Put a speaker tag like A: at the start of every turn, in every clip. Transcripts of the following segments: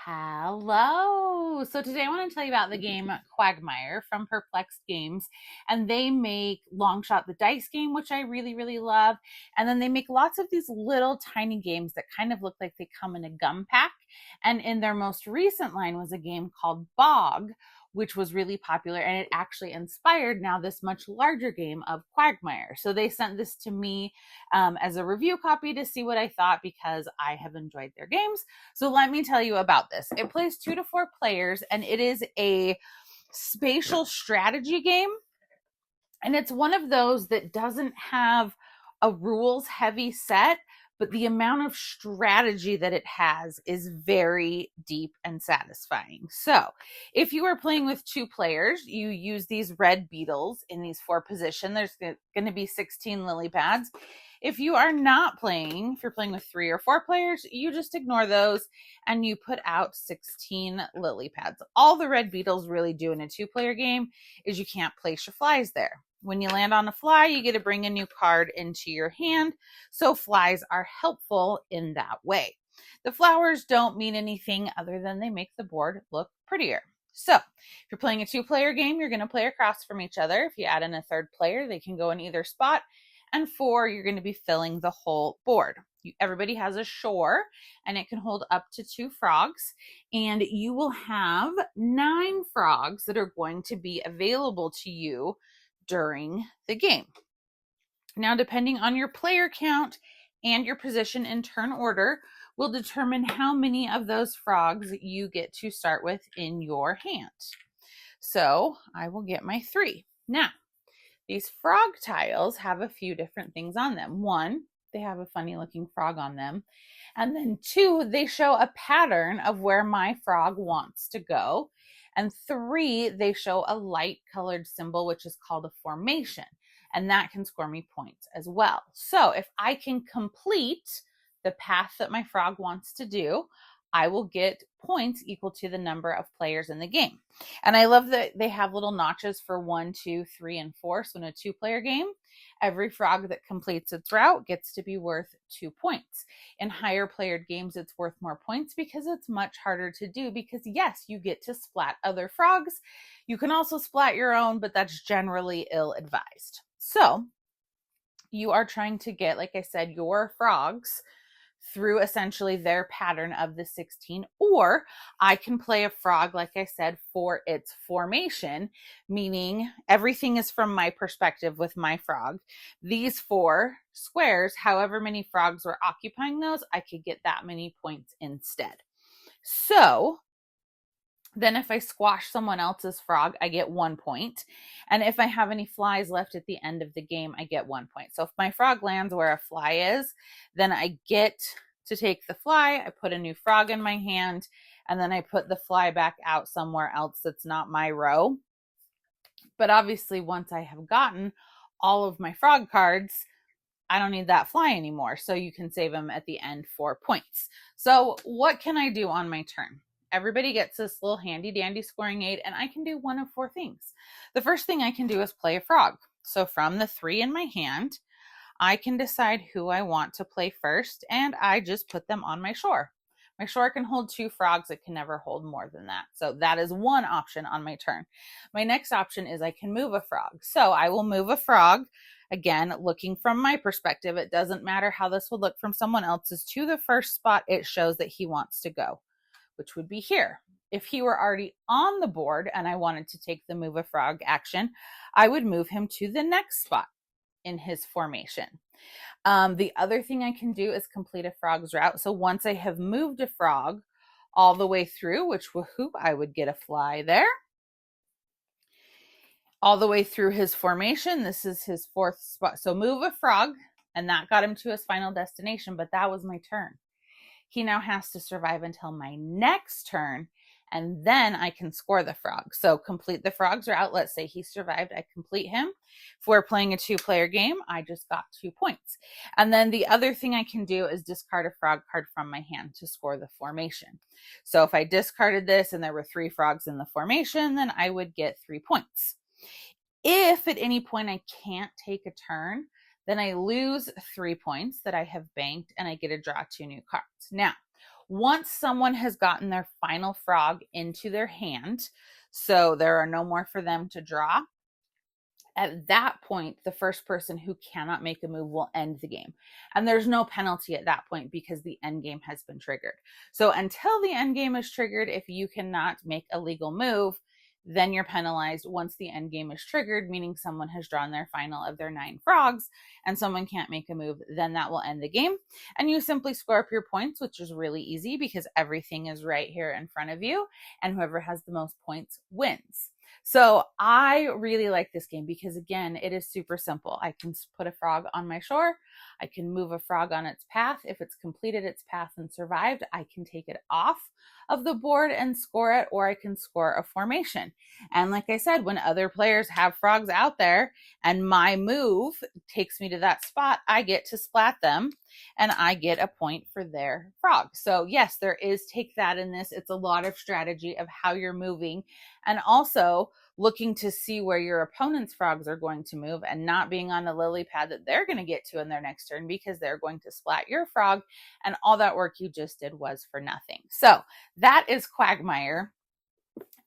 A: Hello. So today I want to tell you about the game Quagmire from Perplext Games. And they make Long Shot the Dice game, which I really, really love. And then they make lots of these little tiny games that kind of look like they come in a gum pack. And in their most recent line was a game called Bog, which was really popular, and it actually inspired now this much larger game of Quagmire. So they sent this to me as a review copy to see what I thought, because I have enjoyed their games. So let me tell you about this. It plays 2 to 4 players, and it is a spatial strategy game. And it's one of those that doesn't have a rules heavy set, but the amount of strategy that it has is very deep and satisfying. So if you are playing with 2 players, you use these red beetles in these 4 positions. There's going to be 16 lily pads. If you are not playing, if you're playing with 3 or 4 players, you just ignore those and you put out 16 lily pads. All the red beetles really do in a 2-player game is you can't place your flies there. When you land on a fly, you get to bring a new card into your hand. So flies are helpful in that way. The flowers don't mean anything other than they make the board look prettier. So if you're playing a 2-player game, you're going to play across from each other. If you add in a 3rd player, they can go in either spot. And 4, you're going to be filling the whole board. Everybody has a shore, and it can hold up to 2 frogs. And you will have 9 frogs that are going to be available to you during the game. Now, depending on your player count and your position in turn order, will determine how many of those frogs you get to start with in your hand. So I will get my 3. Now, these frog tiles have a few different things on them. 1, they have a funny looking frog on them. And then 2, they show a pattern of where my frog wants to go. And 3, they show a light colored symbol, which is called a formation. And that can score me points as well. So if I can complete the path that my frog wants to do, I will get points equal to the number of players in the game. And I love that they have little notches for 1, 2, 3, and 4. So in a 2-player game, every frog that completes its route gets to be worth 2 points. In higher playered games, it's worth more points because it's much harder to do, because yes, you get to splat other frogs. You can also splat your own, but that's generally ill-advised. So you are trying to get, like I said, your frogs through essentially their pattern of the 16, or I can play a frog, like I said, for its formation, meaning everything is from my perspective with my frog. These 4 squares, however many frogs were occupying those, I could get that many points instead. So then if I squash someone else's frog, I get 1 point. And if I have any flies left at the end of the game, I get 1 point. So if my frog lands where a fly is, then I get to take the fly, I put a new frog in my hand, and then I put the fly back out somewhere else that's not my row. But obviously, once I have gotten all of my frog cards, I don't need that fly anymore. So you can save them at the end for points. So what can I do on my turn? Everybody gets this little handy dandy scoring aid, and I can do one of 4 things. The first thing I can do is play a frog. So from the 3 in my hand, I can decide who I want to play first, and I just put them on my shore. My shore can hold 2 frogs. It can never hold more than that. So that is one option on my turn. My next option is I can move a frog. So I will move a frog. Again, looking from my perspective, it doesn't matter how this would look from someone else's, to the first spot it shows that he wants to go, which would be here. If he were already on the board and I wanted to take the move a frog action, I would move him to the next spot in his formation. The other thing I can do is complete a frog's route. So once I have moved a frog all the way through, which woohoo, I would get a fly there. All the way through his formation, this is his 4th spot. So move a frog, and that got him to his final destination, but that was my turn. He now has to survive until my next turn, and then I can score the frog. So complete the frog's route. Let's say he survived, I complete him. If we're playing a 2-player game, I just got 2 points. And then the other thing I can do is discard a frog card from my hand to score the formation. So if I discarded this and there were 3 frogs in the formation, then I would get 3 points. If at any point I can't take a turn, then I lose 3 points that I have banked, and I get to draw 2 new cards. Now, Once someone has gotten their final frog into their hand, so there are no more for them to draw, at that point, the first person who cannot make a move will end the game. And there's no penalty at that point because the end game has been triggered. So until the end game is triggered, if you cannot make a legal move, then you're penalized once the end game is triggered, meaning someone has drawn their final of their 9 frogs and someone can't make a move, then that will end the game. And you simply score up your points, which is really easy because everything is right here in front of you, and whoever has the most points wins. So I really like this game because, again, it is super simple. I can put a frog on my shore. I can move a frog on its path. If it's completed its path and survived, I can take it off of the board and score it, or I can score a formation. And like I said, when other players have frogs out there and my move takes me to that spot, I get to splat them and I get a point for their frog. So yes, there is take that in this. It's a lot of strategy of how you're moving, and also looking to see where your opponent's frogs are going to move and not being on the lily pad that they're going to get to in their next turn because they're going to splat your frog, and all that work you just did was for nothing. So that is Quagmire.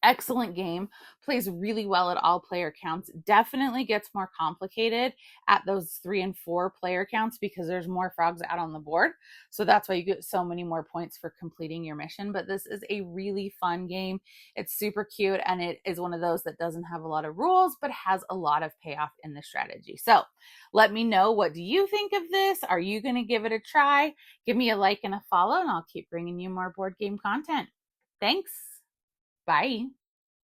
A: Excellent game, plays really well at all player counts. Definitely gets more complicated at those 3 and 4 player counts because there's more frogs out on the board. So that's why you get so many more points for completing your mission. But this is a really fun game. It's super cute, and it is one of those that doesn't have a lot of rules, but has a lot of payoff in the strategy. So let me know, what do you think of this? Are you going to give it a try? Give me a like and a follow, and I'll keep bringing you more board game content. Thanks. Bye.